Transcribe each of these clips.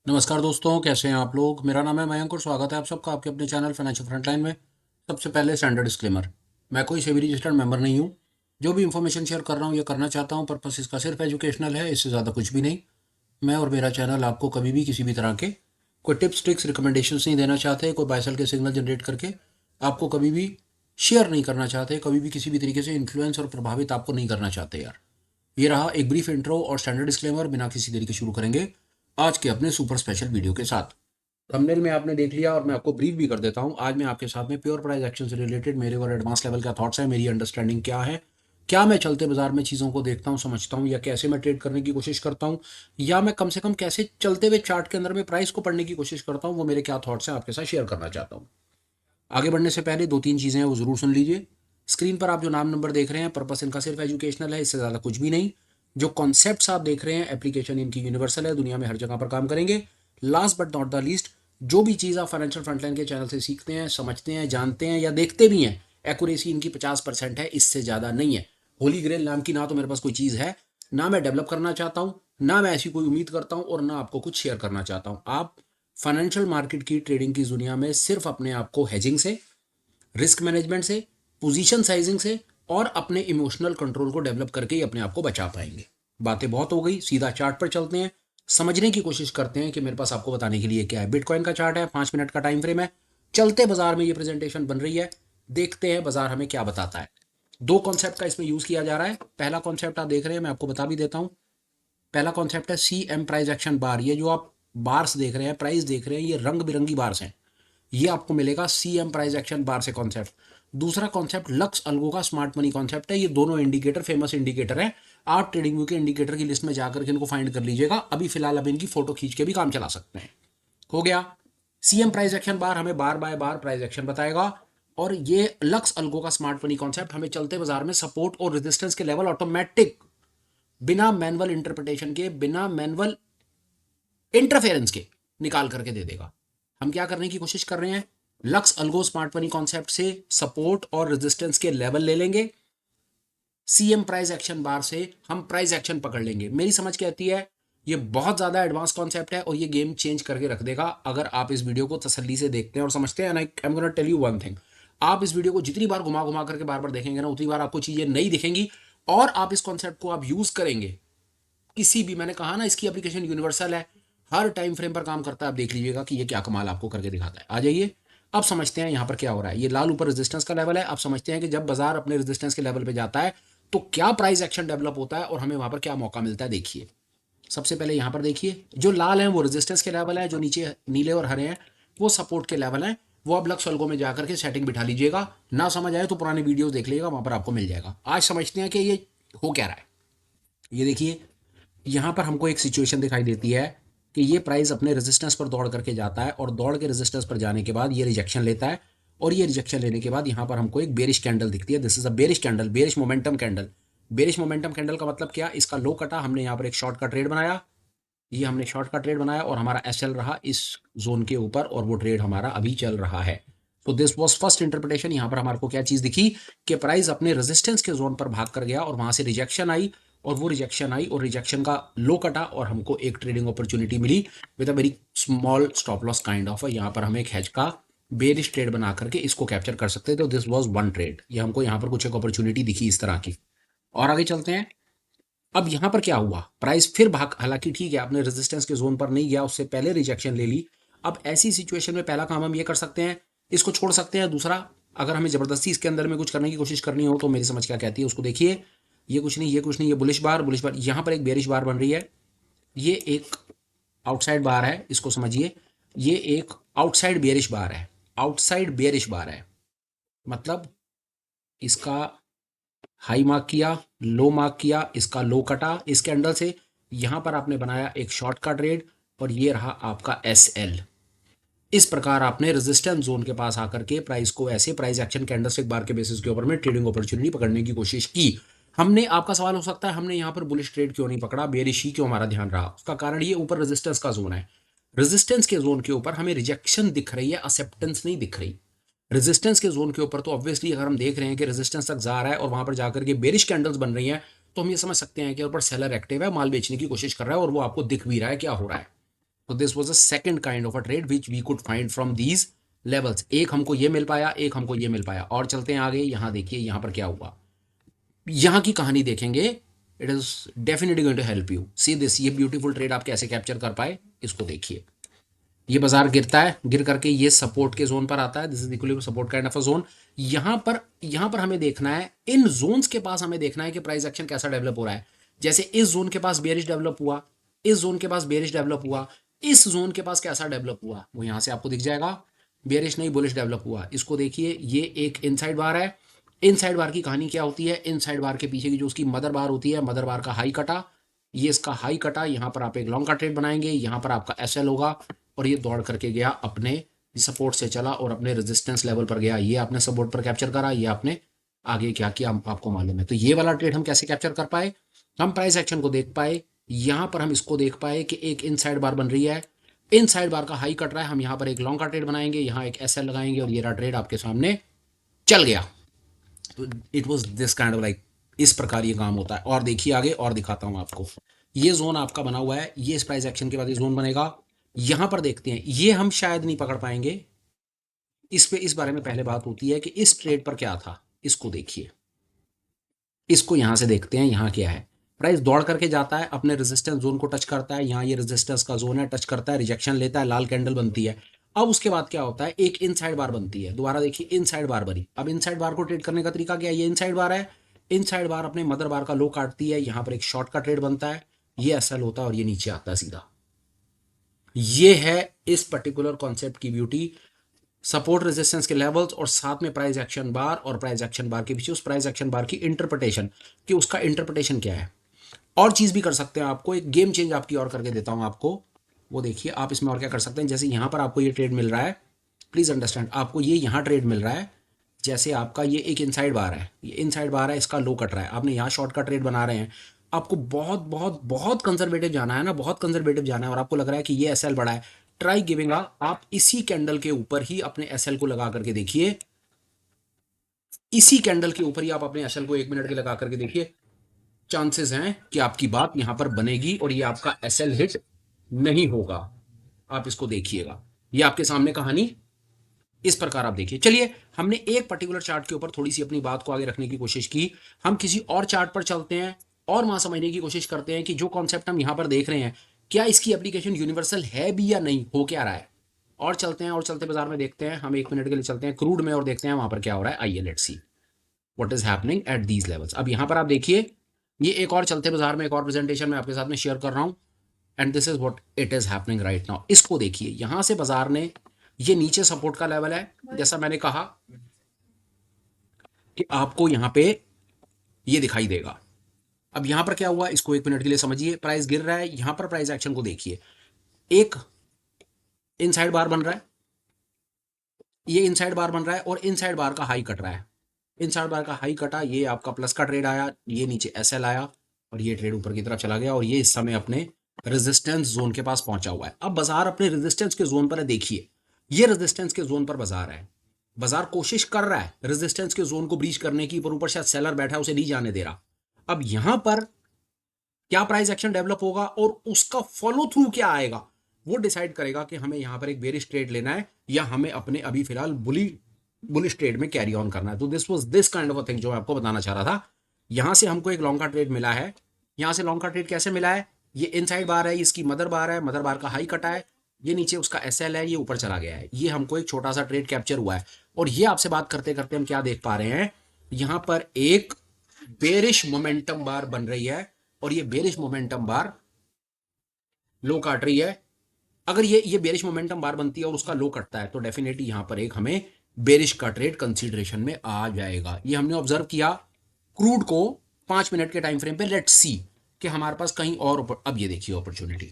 नमस्कार दोस्तों, कैसे हैं आप लोग। मेरा नाम है मयंक और स्वागत है आप सबका आपके अपने चैनल फाइनेंशियल फ्रंटलाइन में। सबसे पहले स्टैंडर्ड डिस्क्लेमर, मैं कोई सेबी रजिस्टर्ड मेंबर नहीं हूं। जो भी इन्फॉर्मेशन शेयर कर रहा हूं या करना चाहता हूं, पर्पस इसका सिर्फ एजुकेशनल है, इससे ज़्यादा कुछ भी नहीं। मैं और मेरा चैनल आपको कभी भी किसी भी तरह के कोई टिप्स ट्रिक्स रिकमेंडेशंस नहीं देना चाहते, कोई बाय सेल के सिग्नल जनरेट करके आपको कभी भी शेयर नहीं करना चाहते, कभी भी किसी भी तरीके से इन्फ्लुएंस और प्रभावित आपको नहीं करना चाहते यार। ये रहा एक ब्रीफ इंट्रो और स्टैंडर्ड डिस्क्लेमर। बिना किसी देरी के शुरू करेंगे आज के अपने सुपर स्पेशल वीडियो के साथ। थंबनेल में आपने देख लिया और मैं आपको ब्रीफ भी कर देता हूं। आज मैं आपके साथ में प्योर प्राइस एक्शन से रिलेटेड मेरे और एडवांस लेवल का थॉट्स है, मेरी अंडरस्टैंडिंग क्या है, क्या मैं चलते बाजार में चीज़ों को देखता हूं, समझता हूं, या कैसे मैं ट्रेड करने की कोशिश करता हूं, या मैं कम से कम कैसे चलते हुए चार्ट के अंदर में प्राइस को पढ़ने की कोशिश करता हूं, वो मेरे क्या थॉट्स हैं आपके साथ शेयर करना चाहता हूं। आगे बढ़ने से पहले दो तीन चीज़ें हैं वो ज़रूर सुन लीजिए। स्क्रीन पर आप जो नाम नंबर देख रहे हैं, पर्पस इनका सिर्फ एजुकेशनल है, इससे ज़्यादा कुछ भी नहीं। जो कॉन्सेप्ट्स आप देख रहे हैं, एप्लीकेशन इनकी यूनिवर्सल है, दुनिया में हर जगह पर काम करेंगे। Last but not the least, जो भी चीज़ आप फाइनेंशियल फ्रंटलाइन के चैनल से सीखते हैं, समझते हैं, जानते हैं या देखते भी हैं, एक्यूरेसी इनकी 50% है, इससे ज़्यादा नहीं है। होली ग्रेल नाम की ना तो मेरे पास कोई चीज़ है, ना मैं डेवलप करना चाहता हूँ, ना मैं ऐसी कोई उम्मीद करता हूँ, और ना आपको कुछ शेयर करना चाहता हूँ। आप फाइनेंशियल मार्केट की ट्रेडिंग की दुनिया में सिर्फ अपने आप को हेजिंग से, रिस्क मैनेजमेंट से, पोजीशन साइजिंग से और अपने इमोशनल कंट्रोल को डेवलप करके ही अपने आप को बचा पाएंगे। बातें बहुत हो गई, सीधा चार्ट पर चलते हैं, समझने की कोशिश करते हैं कि मेरे पास आपको बताने के लिए क्या है। बिटकॉइन का चार्ट है, 5 मिनट का टाइम फ्रेम है, चलते बाजार में ये प्रेजेंटेशन बन रही है, देखते हैं बाजार हमें क्या बताता है। दो कॉन्सेप्ट का इसमें यूज किया जा रहा है। पहला कॉन्सेप्ट आप देख रहे हैं, मैं आपको बता भी देता हूं। पहला कॉन्सेप्ट है सी एम प्राइस एक्शन बार। ये जो आप बार्स देख रहे हैं, प्राइस देख रहे हैं, ये रंग बिरंगी बार्स हैं। ये आपको मिलेगा सी एम प्राइस एक्शन बार से कॉन्सेप्ट। दूसरा कॉन्सेप्ट लक्स अल्गो का स्मार्ट मनी कॉन्सेप्ट है। ये दोनों इंडिकेटर फेमस इंडिकेटर हैं। आप ट्रेडिंग व्यू के इंडिकेटर की लिस्ट में जाकर के इनको फाइंड कर लीजिएगा। अभी फिलहाल अब इनकी फोटो खींच के भी काम चला सकते हैं। हो गया। सीएम प्राइस एक्शन बार हमें बार बाय बार प्राइस एक्शन बताएगा, और ये लक्स अल्गो का स्मार्ट मनी कॉन्सेप्ट हमें चलते बाजार में सपोर्ट और रेजिस्टेंस के लेवल ऑटोमेटिक, बिना मैनुअल इंटरप्रिटेशन के, बिना मैनुअल इंटरफेरेंस के निकाल करके दे देगा। हम क्या करने की कोशिश कर रहे हैं, lux algo smart money concept से सपोर्ट और रेजिस्टेंस के लेवल ले लेंगे, सीएम प्राइस एक्शन बार से हम प्राइस एक्शन पकड़ लेंगे। मेरी समझ कहती है ये बहुत ज्यादा एडवांस कॉन्सेप्ट है और ये गेम चेंज करके रख देगा अगर आप इस वीडियो को तसल्ली से देखते हैं और समझते हैं। I am gonna tell you one thing, आप इस वीडियो को जितनी बार घुमा घुमा करके बार बार देखेंगे ना, उतनी बार आपको चीजें नहीं दिखेंगी, और आप इस कॉन्सेप्ट को आप यूज करेंगे किसी भी, मैंने कहा ना इसकी एप्लीकेशन यूनिवर्सल है, हर टाइम फ्रेम पर काम करता है। आप देख लीजिएगा कि ये क्या कमाल आपको करके दिखाता है। आ जाइए, अब समझते हैं यहाँ पर क्या हो रहा है। ये लाल ऊपर रेजिस्टेंस का लेवल है। आप समझते हैं कि जब बाजार अपने रेजिस्टेंस के लेवल पे जाता है तो क्या प्राइस एक्शन डेवलप होता है और हमें वहां पर क्या मौका मिलता है। देखिए, सबसे पहले यहाँ पर देखिए, जो लाल है वो रेजिस्टेंस के लेवल है, जो नीचे नीले और हरे हैं वो सपोर्ट के लेवल है। वो अब लक्स अल्गो में जाकर के सेटिंग बिठा लीजिएगा। ना समझ आए तो पुराने वीडियो देख लीजिएगा, वहां पर आपको मिल जाएगा। आज समझते हैं कि ये हो क्या रहा है। ये देखिए, यहाँ पर हमको एक सिचुएशन दिखाई देती है कि ये प्राइस अपने रेजिस्टेंस पर दौड़ करके जाता है, और दौड़ के रेजिस्टेंस पर जाने के बाद ये रिजेक्शन लेता है, और ये रिजेक्शन लेने के बाद यहाँ पर हमको एक बेरिश कैंडल दिखती है। This is a bearish candle, bearish momentum candle. Bearish momentum candle का मतलब क्या, इसका लो कटा, हमने यहाँ पर एक शॉर्ट का ट्रेड बनाया, ये हमने शॉर्ट का ट्रेड बनाया और हमारा एसएल रहा इस जोन के ऊपर, और वो ट्रेड हमारा अभी चल रहा है। तो दिस वाज फर्स्ट इंटरप्रिटेशन। यहाँ पर हमारे को क्या चीज दिखी कि प्राइस अपने रेजिस्टेंस के जोन पर भाग कर गया और वहां से रिजेक्शन आई, और वो रिजेक्शन आई और रिजेक्शन का लो कटा, और हमको एक ट्रेडिंग अपॉर्चुनिटी मिली with a very small stop loss kind of. यहाँ पर हम एक हेज का बेरिश ट्रेड बना करके इसको कैप्चर कर सकते थे। तो दिस वाज वन ट्रेड। ये हमको यहाँ पर कुछ एक अपॉर्चुनिटी दिखी इस तरह की। और आगे चलते हैं। अब यहां पर क्या हुआ, प्राइस फिर भाग, हालांकि ठीक है अपने रेजिस्टेंस के जोन पर नहीं गया, उससे पहले रिजेक्शन ले ली। अब ऐसी सिचुएशन में पहला काम हम ये कर सकते हैं, इसको छोड़ सकते हैं। दूसरा, अगर हमें जबरदस्ती इसके अंदर में कुछ करने की कोशिश करनी हो तो मेरी समझ क्या कहती है उसको देखिए। ये कुछ नहीं, ये कुछ नहीं, ये बुलिश बार, बुलिश बार, यहां पर एक बेरिश बार बन रही है। ये एक आउटसाइड बार है, इसको समझिए। ये एक आउटसाइड बेरिश बार है, आउटसाइड बेरिश बार है। मतलब इसका हाई मार्क किया, लो मार्क किया, इसका लो कटा इस कैंडल से, यहां पर आपने बनाया एक शॉर्ट का ट्रेड, और ये रहा आपका एस एल। इस प्रकार आपने रेजिस्टेंस जोन के पास आकर के प्राइस को ऐसे प्राइस एक्शन कैंडलस्टिक बार के बेसिस के ऊपर में ट्रेडिंग अपॉर्चुनिटी पकड़ने की कोशिश की। हमने, आपका सवाल हो सकता है हमने यहाँ पर बुलिश ट्रेड क्यों नहीं पकड़ा, बेरिश ही क्यों हमारा ध्यान रहा। उसका कारण ये ऊपर रेजिस्टेंस का जोन है। रेजिस्टेंस के जोन के ऊपर हमें रिजेक्शन दिख रही है, एक्सेप्टेंस नहीं दिख रही। रेजिस्टेंस के जोन के ऊपर तो ऑब्वियसली अगर हम देख रहे हैं कि रेजिस्टेंस तक जा रहा है और वहां पर जाकर के बेरिश कैंडल्स बन रही हैं, तो हम ये समझ सकते हैं कि ऊपर सेलर एक्टिव है, माल बेचने की कोशिश कर रहा है, और वो आपको दिख भी रहा है क्या हो रहा है। तो this was a second kind of a trade which we could find from these levels. एक हमको ये मिल पाया, एक हमको ये मिल पाया। और चलते हैं आगे, यहां देखिए यहां पर क्या हुआ, यहां की कहानी देखेंगे। It is definitely going to help you see this. ये ब्यूटीफुल ट्रेड आप कैसे कैप्चर कर पाए, इसको देखिए। ये बाजार गिरता है, गिर करके ये सपोर्ट के जोन पर आता है, this is equally support kind of a zone. यहां पर हमें देखना है, इन जोन्स के पास हमें देखना है कि प्राइस एक्शन कैसा डेवलप हो रहा है। जैसे इस जोन के पास बेरिश डेवलप हुआ, इस जोन के पास बेरिश डेवलप हुआ, इस जोन के पास कैसा डेवलप हुआ वो यहां से आपको दिख जाएगा। बेरिश नहीं, बुलिश डेवलप हुआ। इसको देखिए, ये एक इनसाइड बार है। इनसाइड बार की कहानी क्या होती है, इनसाइड बार के पीछे की जो उसकी मदर बार होती है, मदर बार का हाई कटा, ये इसका हाई कटा, यहां पर आप एक लॉन्ग का ट्रेड बनाएंगे, यहां पर आपका एसएल होगा, और ये दौड़ करके गया अपने सपोर्ट से चला और अपने रेजिस्टेंस लेवल पर गया। ये आपने सपोर्ट पर कैप्चर करा, ये आपने आगे क्या किया आपको मालूम है। तो ये वाला ट्रेड हम कैसे कैप्चर कर पाए, हम प्राइस एक्शन को देख पाए। यहां पर हम इसको देख पाए कि एक इनसाइड बार बन रही है, इनसाइड बार का हाई कट रहा है, हम यहां पर एक लॉन्ग का ट्रेड बनाएंगे, यहां एक एसएल लगाएंगे, और ये रहा ट्रेड आपके सामने चल गया। तो it was this kind of like, इस प्रकार ये काम होता है। और देखिए आगे, और दिखाता हूं आपको। ये जोन आपका बना हुआ है, ये इस प्राइस एक्शन के बाद ये जोन बनेगा। यहां पर देखते हैं, ये हम शायद नहीं पकड़ पाएंगे। इस पे इस बारे में पहले बात होती है कि इस ट्रेड पर क्या था, इसको देखिए। इसको यहां से देखते हैं, यहां क्या है। प्राइस दौड़ करके जाता है, अपने रेजिस्टेंस जोन को टच करता है, यहां ये रेजिस्टेंस का जोन है, टच करता है, रिजेक्शन लेता है, लाल कैंडल बनती है। अब उसके बाद क्या होता है, एक इनसाइड बार बनती है। दोबारा देखिए, इनसाइड बार बनी। अब इनसाइड बार को ट्रेड करने का तरीका क्या है, ये इनसाइड बार है, इनसाइड बार अपने मदर बार का लो काटती है, यहां पर एक शॉर्ट का ट्रेड बनता है, ये एसएल होता है और ये नीचे आता है सीधा। ये है इस पर्टिकुलर कॉन्सेप्ट की ब्यूटी, सपोर्ट रेजिस्टेंस के लेवल्स और साथ में प्राइस एक्शन बार, और प्राइस एक्शन बार के पीछे उस प्राइस एक्शन बार की इंटरप्रिटेशन, कि उसका इंटरप्रिटेशन क्या है। और चीज भी कर सकते हैं, आपको एक गेम चेंज आपकी और करके देता हूं आपको, वो देखिए आप इसमें और क्या कर सकते हैं। जैसे यहां पर आपको ये ट्रेड मिल रहा है, प्लीज अंडरस्टैंड, आपको ये यहां ट्रेड मिल रहा है। जैसे आपका ये एक इनसाइड बार है, ये इनसाइड बार है, इसका लो कट रहा है, आपने यहाँ शॉर्ट का ट्रेड बना रहे हैं। आपको बहुत बहुत बहुत कंजर्वेटिव जाना है ना, बहुत कंजर्वेटिव जाना है, और आपको लग रहा है कि ये एसएल बड़ा है, ट्राई गिविंग अप। आप इसी कैंडल के ऊपर ही अपने एसएल को लगा करके देखिए, इसी कैंडल के ऊपर ही आप अपने एसएल को 1 मिनट के लगा करके देखिए। चांसेस हैं कि आपकी बात यहां पर बनेगी और ये आपका एसएल हिट नहीं होगा। आप इसको देखिएगा, ये आपके सामने कहानी इस प्रकार आप देखिए। चलिए, हमने एक पर्टिकुलर चार्ट के ऊपर थोड़ी सी अपनी बात को आगे रखने की कोशिश की, हम किसी और चार्ट पर चलते हैं और वहां समझने की कोशिश करते हैं कि जो कॉन्सेप्ट हम यहां पर देख रहे हैं, क्या इसकी एप्लीकेशन यूनिवर्सल है भी या नहीं, हो क्या रहा है। और चलते हैं, और चलते बाजार में देखते हैं, हम 1 मिनट के लिए चलते हैं क्रूड में और देखते हैं वहां पर क्या हो रहा है। आइए let's see what is happening at these levels. अब यहां पर आप देखिए, ये एक और चलते बाजार में एक और प्रेजेंटेशन में आपके साथ में शेयर कर रहा हूं, and this is what it is happening right now. इसको देखिए, यहां से बाजार ने, ये नीचे सपोर्ट का लेवल है, जैसा मैंने कहा कि आपको यहां पे ये दिखाई देगा। अब यहां पर क्या हुआ, इसको 1 मिनट के लिए समझिए। प्राइस गिर रहा है, यहां पर प्राइस एक्शन को देखिए, एक इनसाइड बार बन रहा है, ये इनसाइड बार बन रहा है, और इनसाइड बार का हाई कट रहा है। इनसाइड बार का हाई कटा, ये आपका प्लस का ट्रेड आया, ये नीचे एसएल आया, और ये ट्रेड ऊपर की तरफ चला गया, और ये इस समय अपने रेजिस्टेंस जोन के पास पहुंचा हुआ है। अब बाजार अपने रेजिस्टेंस के जोन पर है, देखिए ये रेजिस्टेंस के जोन पर बाजार है। बाजार कोशिश कर रहा है रेजिस्टेंस के जोन को ब्रीच करने की, पर ऊपर शायद सेलर बैठा है, उसे नहीं जाने दे रहा। अब यहां पर क्या प्राइस एक्शन डेवलप होगा और उसका फॉलो थ्रू क्या आएगा, वो डिसाइड करेगा कि हमें यहां पर एक बेरिश ट्रेड लेना है या हमें अपने अभी फिलहाल बुलिश ट्रेड में कैरी ऑन करना है। तो this was this kind of a thing जो मैं आपको बताना चाह रहा था। यहां से हमको एक लॉन्ग का ट्रेड मिला है। यहां से लॉन्ग का ट्रेड कैसे मिला है, ये इनसाइड बार है, इसकी मदर बार है, मदर बार का हाई कटा है, ये नीचे उसका एसएल है, ये ऊपर चला गया है, ये हमको एक छोटा सा ट्रेड कैप्चर हुआ है। और ये आपसे बात करते करते हम क्या देख पा रहे हैं, यहां पर एक बेरिश मोमेंटम बार बन रही है, और ये बेरिश मोमेंटम बार लो काट रही है। अगर ये बेरिश मोमेंटम बार बनती है और उसका लो कटता है, तो डेफिनेटली यहां पर एक हमें बेरिश का ट्रेड कंसीडरेशन में आ जाएगा। ये हमने ऑब्जर्व किया क्रूड को 5 मिनट के टाइम फ्रेम पे। लेट्स सी कि हमारे पास कहीं और अब ये देखिए opportunity,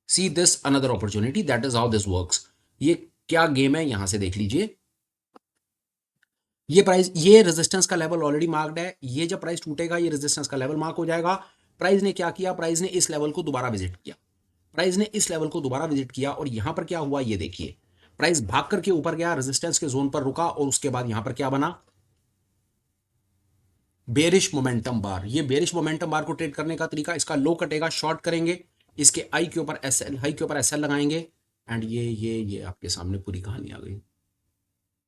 see this another opportunity, that is how this works. ये क्या गेम है, यहां से देख लीजिए। ये प्राइस, ये रेजिस्टेंस का लेवल ऑलरेडी मार्क्ड है, ये जब प्राइस टूटेगा ये रेजिस्टेंस का लेवल मार्क हो जाएगा। प्राइस ने क्या किया, प्राइस ने इस लेवल को दोबारा विजिट किया, प्राइस ने इस लेवल को दोबारा विजिट किया, और यहां पर क्या हुआ ये देखिए, प्राइस भाग करके ऊपर गया, रेजिस्टेंस के जोन पर रुका, और उसके बाद यहां पर क्या बना, बेरिश मोमेंटम बार। ये बेरिश मोमेंटम बार को ट्रेड करने का तरीका, इसका लो कटेगा, शॉर्ट करेंगे, इसके आई के ऊपर एस एल, हाई के ऊपर एस एल लगाएंगे एंड ये आपके सामने पूरी कहानी आ गई।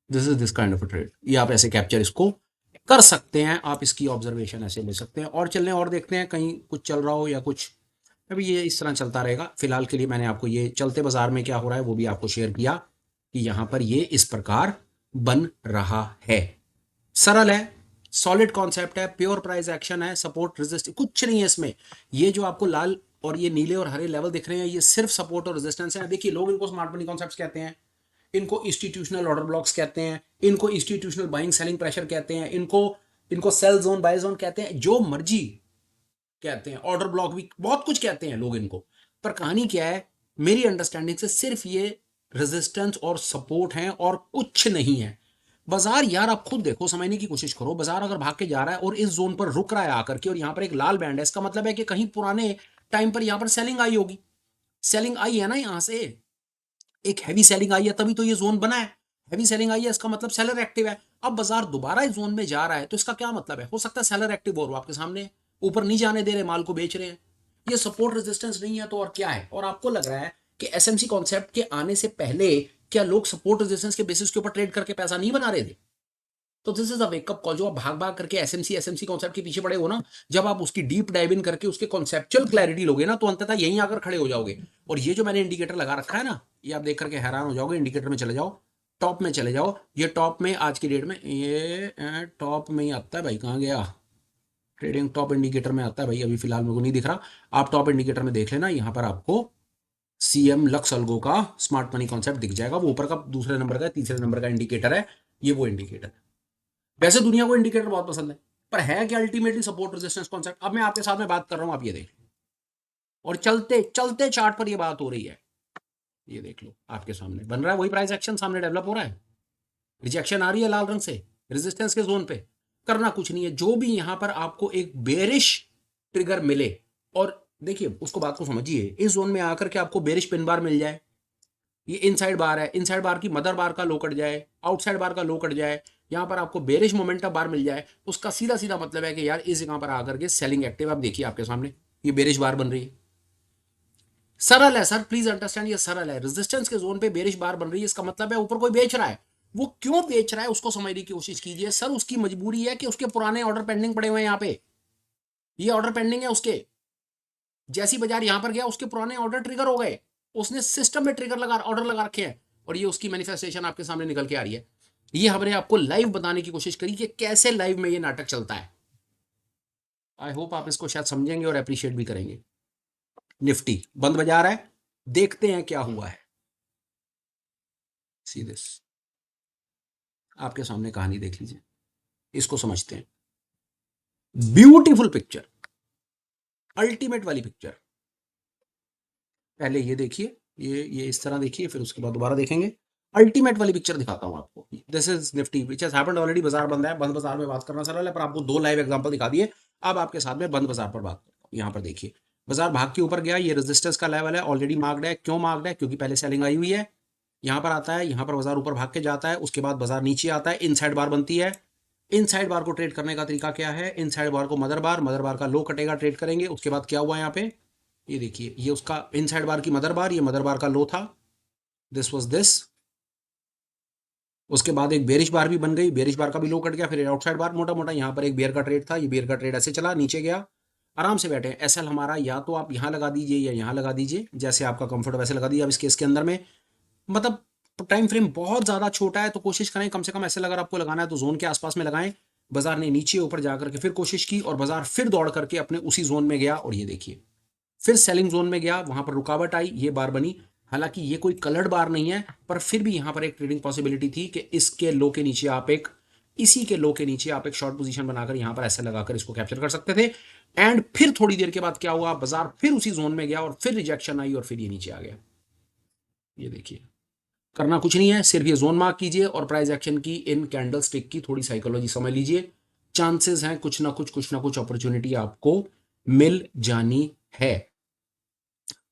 This is this kind of a trade. ये आप ऐसे कैप्चर इसको कर सकते हैं, आप इसकी ऑब्जर्वेशन ऐसे ले सकते हैं। और चलने और देखते हैं कहीं कुछ चल रहा हो या कुछ। अभी ये इस तरह चलता रहेगा। फिलहाल के लिए मैंने आपको ये चलते बाजार में क्या हो रहा है वो भी आपको शेयर किया कि यहाँ पर ये इस प्रकार बन रहा है। सरल है, सॉलिड कॉन्सेप्ट है, प्योर प्राइस एक्शन है, सपोर्ट रेजिस्ट कुछ नहीं है इसमें। ये जो आपको लाल और ये नीले और हरे लेवल दिख रहे हैं ये सिर्फ सपोर्ट और रेजिस्टेंस है। देखिए लोग इनको स्मार्ट मनी कॉन्सेप्ट्स कहते हैं, इनको इंस्टीट्यूशनल ऑर्डर ब्लॉक्स कहते हैं, इनको इंस्टीट्यूशनल बाइंग सेलिंग प्रेशर कहते हैं, इनको इनको सेल जोन बाय जोन कहते हैं, जो मर्जी कहते हैं, ऑर्डर ब्लॉक भी बहुत कुछ कहते हैं लोग इनको। पर कहानी क्या है मेरी अंडरस्टैंडिंग से सिर्फ ये रेजिस्टेंस और सपोर्ट है और कुछ नहीं है। बाजार यार आप खुद देखो, समझने की कोशिश करो। बाजार अगर भाग के जा रहा है और इस जोन पर रुक रहा है आकर के और यहां पर एक लाल बैंड है, इसका मतलब है कि कहीं पुराने टाइम पर यहां पर सेलिंग आई होगी। सेलिंग आई है ना, यहां से एक हैवी सेलिंग आई है तभी तो ये जोन बना है। हैवी सेलिंग आई है इसका मतलब सेलर एक्टिव है। अब बाजार दोबारा इस जोन में जा रहा है तो इसका क्या मतलब है? हो सकता है सेलर एक्टिव हो, आपके सामने ऊपर नहीं जाने दे रहे, माल को बेच रहे हैं। ये सपोर्ट रेजिस्टेंस नहीं है तो और क्या है? और आपको लग रहा है कि एसएमसी कॉन्सेप्ट के आने से पहले क्या लोग सपोर्ट रेजिस्टेंस के बेसिस के ऊपर ट्रेड करके पैसा नहीं बना रहे थे? तो this is a wake up call. जो आप भाग भाग करके एसएमसी कॉन्सेप्ट के पीछे पड़े हो ना, जब आप उसकी डीप डाइव इन करके उसके कॉन्सेप्चुअल क्लैरिटी लोगे ना तो अंततः यहीं आकर खड़े हो जाओगे। और ये जो मैंने इंडिकेटर लगा रखा है ना, ये आप देख करके हैरान हो जाओगे। इंडिकेटर में चले जाओ, टॉप में चले जाओ। ये टॉप में आज की डेट में ये टॉप में ही आता है भाई। कहाँ गया? ट्रेडिंग टॉप इंडिकेटर में आता है भाई। अभी फिलहाल मेरे को नहीं दिख रहा। आप टॉप इंडिकेटर में देख लेना, यहाँ पर आपको सीएम लक्स अल्गो का स्मार्ट मनी कॉन्सेप्ट दिख जाएगा। वो ऊपर का दूसरे नंबर का तीसरे नंबर का इंडिकेटर है, ये वो इंडिकेटर है। वैसे दुनिया को इंडिकेटर बहुत पसंद है, पर है क्या अल्टीमेटली सपोर्ट रेजिस्टेंस कॉन्सेप्ट। अब मैं आपके साथ में बात कर रहा हूं, आप ये देख लो। और चलते चलते चार्ट पर ये बात हो रही है, ये देख लो आपके सामने बन रहा है वही प्राइस एक्शन, सामने डेवलप हो रहा है। रिजेक्शन आ रही है लाल रंग से रेजिस्टेंस के जोन पे। करना कुछ नहीं है, जो भी यहां पर आपको एक बेरिश ट्रिगर मिले, और देखिए उसको बात को समझिए, इस जोन में आकर के आपको बेरिश पिन बार मिल जाए, ये इनसाइड बार है, इनसाइड बार की मदर बार का लो कट जाए, आउटसाइड बार का लो कट जाए, यहां पर आपको बेरिश मोमेंटम बार मिल जाए, उसका सीधा सीधा मतलब है कि यार इस जगह पर आकर के सेलिंग एक्टिव। आप देखिए आपके सामने ये बेरिश बार बन रही है। सरल है सर, प्लीज अंडरस्टैंड, ये सरल है। रेजिस्टेंस के जोन पे बेरिश बार बन रही है, इसका मतलब है ऊपर कोई बेच रहा है। वो क्यों बेच रहा है उसको समझने की कोशिश कीजिए। सर उसकी मजबूरी है कि उसके पुराने ऑर्डर पेंडिंग पड़े हुए हैं। यहाँ पे ये ऑर्डर पेंडिंग है उसके। जैसी बाजार यहां पर गया उसके पुराने ऑर्डर ट्रिगर हो गए, उसने सिस्टम में ट्रिगर लगा ऑर्डर लगा रखे हैं, और ये उसकी मैनिफेस्टेशन आपके सामने निकल के आ रही है। ये हमने आपको लाइव बताने की कोशिश करी कि कैसे लाइव में ये नाटक चलता है। आई होप आप इसको शायद समझेंगे और अप्रिशिएट भी करेंगे। निफ्टी बंद बाजार है, देखते हैं क्या हुआ है। सी दिस, आपके सामने कहानी देख लीजिए, इसको समझते हैं। ब्यूटीफुल पिक्चर, अल्टीमेट वाली पिक्चर। पहले ये देखिए, ये इस तरह देखिए, फिर उसके बाद दोबारा देखेंगे। अल्टीमेट वाली पिक्चर दिखाता हूं आपको। This is Nifty which has happened already. बाजार बंद है, बंद बाजार में बात करना सरल है, पर आपको दो लाइव एग्जांपल दिखा दिए। अब आपके साथ में बंद बाजार पर बात करता हूं। यहाँ पर देखिए बाजार भाग के ऊपर गया, ये रेजिस्टेंस का लेवल है, ऑलरेडी मार्क्ड है। क्यों मार्क्ड है? क्योंकि पहले सेलिंग आई हुई है। यहाँ पर आता है, यहाँ पर बाजार ऊपर भाग के जाता है, उसके बाद बाजार नीचे आता है, इनसाइड बार बनती है। इनसाइड बार को ट्रेड करने का तरीका क्या है? इनसाइड बार को मदर बार का लो कटेगा, ट्रेड करेंगे। उसके बाद क्या हुआ यहाँ पे, ये देखिए, ये उसका इनसाइड बार की मदर बार, ये मदर बार का लो था, दिस वाज दिस। उसके बाद एक बेरिश बार भी बन गई, बेरिश बार का भी लो कट गया, फिर आउटसाइड बार मोटा मोटा यहाँ पर एक बेयर का ट्रेड था, ये बेयर का ट्रेड ऐसे चला, नीचे गया, आराम से बैठे। एसएल हमारा या तो आप यहाँ लगा दीजिए या यहाँ लगा दीजिए, जैसे आपका कंफर्ट वैसे लगा दीजिए। अब इस केस के अंदर में मतलब टाइम फ्रेम बहुत ज्यादा छोटा है, तो कोशिश करें कम से कम एसएल अगर आपको लगाना है तो जोन के आसपास में लगाएं। बाजार ने नीचे ऊपर जाकर के फिर कोशिश की, और बाजार फिर दौड़ करके अपने उसी जोन में गया, और ये देखिए फिर सेलिंग जोन में गया, वहां पर रुकावट आई, ये बार बनी। हालांकि ये कोई कलर्ड बार नहीं है, पर फिर भी यहां पर एक ट्रेडिंग पॉसिबिलिटी थी कि इसके लो के नीचे आप एक, इसी के लो के नीचे आप एक शॉर्ट पोजीशन बनाकर यहां पर ऐसे लगाकर इसको कैप्चर कर सकते थे। एंड फिर थोड़ी देर के बाद क्या हुआ, बाजार फिर उसी जोन में गया और फिर रिजेक्शन आई और फिर ये नीचे आ गया। ये देखिए, करना कुछ नहीं है, सिर्फ ये जोन मार्क कीजिए और प्राइस एक्शन की इन कैंडल स्टिक की थोड़ी साइकोलॉजी समझ लीजिए। चांसेस हैं कुछ ना कुछ अपॉर्चुनिटी आपको मिल जानी है।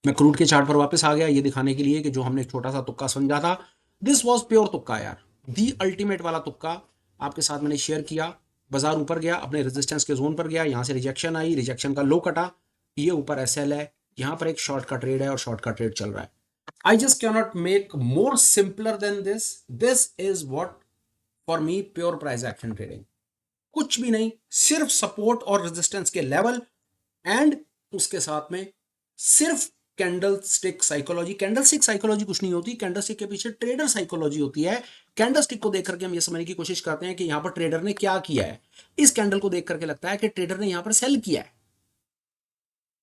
मैं क्रूड के चार्ट पर वापस आ गया ये दिखाने के लिए कि जो हमने एक छोटा सा तुक्का समझा था, दिस वाज प्योर तुक्का यार, दी अल्टीमेट वाला तुक्का आपके साथ मैंने शेयर किया। बाजार ऊपर गया, अपने रेजिस्टेंस के जोन पर गया, यहां से रिजेक्शन आई, रिजेक्शन का लो कटा, ये ऊपर एसएल है, यहां पर एक शॉर्ट का ट्रेड है और शॉर्ट का ट्रेड चल रहा है। I just cannot make more simpler than this. This is what for me pure price action trading. कुछ भी नहीं, सिर्फ सपोर्ट और रेजिस्टेंस के लेवल एंड उसके साथ में सिर्फ candle stick psychology. Candle stick psychology कुछ नहीं होती, कैंडल स्टिक के पीछे ट्रेडर साइकोलॉजी होती है। कैंडल स्टिक को देख करके हम ये समझने की कोशिश करते हैं कि यहां पर ट्रेडर ने क्या किया है। इस कैंडल को देख करके लगता है कि ट्रेडर ने यहां पर सेल किया है।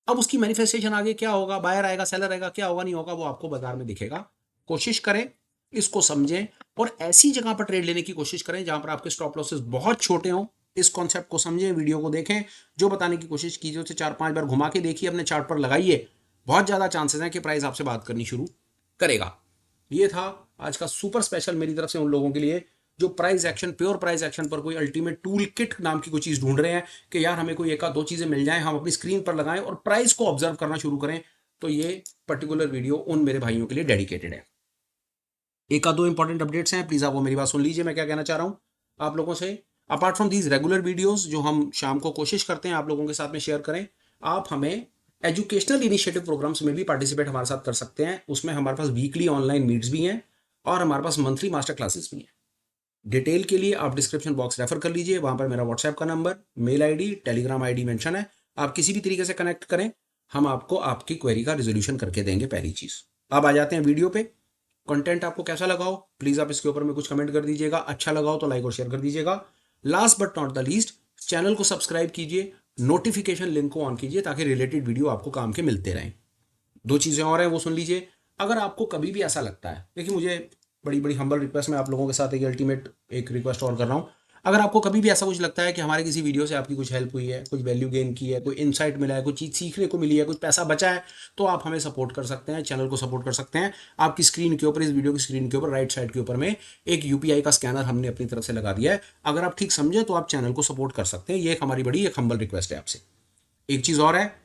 अब उसकी मैनिफेस्टेशन आगे क्या होगा, बायर आएगा, सेलर आएगा, क्या होगा नहीं होगा, वो आपको बाजार में दिखेगा। कोशिश करें, इसको समझें और ऐसी जगह पर ट्रेड लेने की कोशिश करें जहां पर आपके स्टॉप लॉसेस बहुत छोटे हों। इस कॉन्सेप्ट को समझें, वीडियो को देखें, जो बताने की कोशिश कीजिए उसे 4-5 बार घुमा के देखिए, अपने चार्ट पर लगाइए। बहुत ज्यादा चांसेस हैं कि प्राइस आपसे बात करनी शुरू करेगा। ये था आज का सुपर स्पेशल मेरी तरफ से उन लोगों के लिए जो price action, pure price action पर कोई अल्टीमेट टूल किट नाम की कोई चीज ढूंढ रहे हैं कि यार हमें कोई एक आध दो चीजें मिल जाएं, हम अपनी स्क्रीन पर लगाएं और प्राइस को ऑब्जर्व करना शुरू करें। तो ये पर्टिकुलर वीडियो उन मेरे भाइयों के लिए डेडिकेटेड है। एक आध दो इंपॉर्टेंट अपडेट्स हैं, प्लीज आप वो मेरी बात सुन लीजिए। मैं क्या कहना चाह रहा हूं आप लोगों से, apart from these regular videos जो हम शाम को कोशिश करते हैं आप लोगों के साथ में शेयर करें, आप हमें एजुकेशनल इनिशिएटिव प्रोग्राम्स में भी पार्टिसिपेट हमारे साथ कर सकते हैं। उसमें हमारे पास वीकली ऑनलाइन मीट्स भी हैं और हमारे पास मंथली मास्टर क्लासेस भी हैं। डिटेल के लिए आप डिस्क्रिप्शन बॉक्स रेफर कर लीजिए, वहां पर मेरा व्हाट्सएप का number, mail ID, Telegram ID mention है। आप किसी भी तरीके से कनेक्ट करें, हम आपको आपकी क्वेरी का रिजोल्यूशन करके देंगे। पहली चीज, अब आ जाते हैं वीडियो पे। कंटेंट आपको कैसा लगा हो प्लीज आप इसके ऊपर में कुछ कमेंट कर दीजिएगा। अच्छा लगा हो तो लाइक और शेयर कर दीजिएगा। Last but not the least, channel को सब्सक्राइब कीजिए, नोटिफिकेशन लिंक को ऑन कीजिए ताकि रिलेटेड वीडियो आपको काम के मिलते रहें। दो चीजें और हैं वो सुन लीजिए। अगर आपको कभी भी ऐसा लगता है, देखिए मुझे बड़ी बड़ी हम्बल रिक्वेस्ट, मैं आप लोगों के साथ एक अल्टीमेट एक रिक्वेस्ट और कर रहा हूं। अगर आपको कभी भी ऐसा कुछ लगता है कि हमारे किसी वीडियो से आपकी कुछ हेल्प हुई है, कुछ वैल्यू गेन की है, कोई इनसाइट मिला है, कुछ चीज़ सीखने को मिली है, कुछ पैसा बचा है, तो आप हमें सपोर्ट कर सकते हैं, चैनल को सपोर्ट कर सकते हैं। आपकी स्क्रीन के ऊपर, इस वीडियो की स्क्रीन के ऊपर राइट साइड के ऊपर में एक यूपीआई का स्कैनर हमने अपनी तरफ से लगा दिया है। अगर आप ठीक समझे तो आप चैनल को सपोर्ट कर सकते हैं। ये एक हमारी बड़ी एक हम्बल रिक्वेस्ट है आपसे। एक चीज़ और है,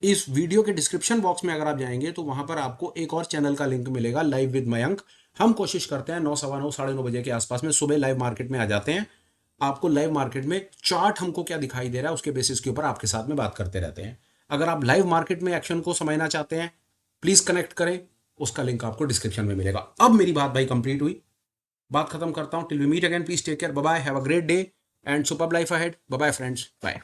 इस वीडियो के डिस्क्रिप्शन बॉक्स में अगर आप जाएंगे तो वहां पर आपको एक और चैनल का लिंक मिलेगा, लाइव विद मयंक। हम कोशिश करते हैं 9, सवा 9, 9:30 बजे के आसपास में सुबह लाइव मार्केट में आ जाते हैं। आपको लाइव मार्केट में चार्ट हमको क्या दिखाई दे रहा है उसके बेसिस के ऊपर आपके साथ में बात करते रहते हैं। अगर आप लाइव मार्केट में एक्शन को समझना चाहते हैं, प्लीज कनेक्ट करें, उसका लिंक आपको डिस्क्रिप्शन में मिलेगा। अब मेरी बात भाई कंप्लीट हुई, बात खत्म करता हूं। Till we meet again, please take care, bye bye, have a great day and superb life ahead. Bye bye friends, bye.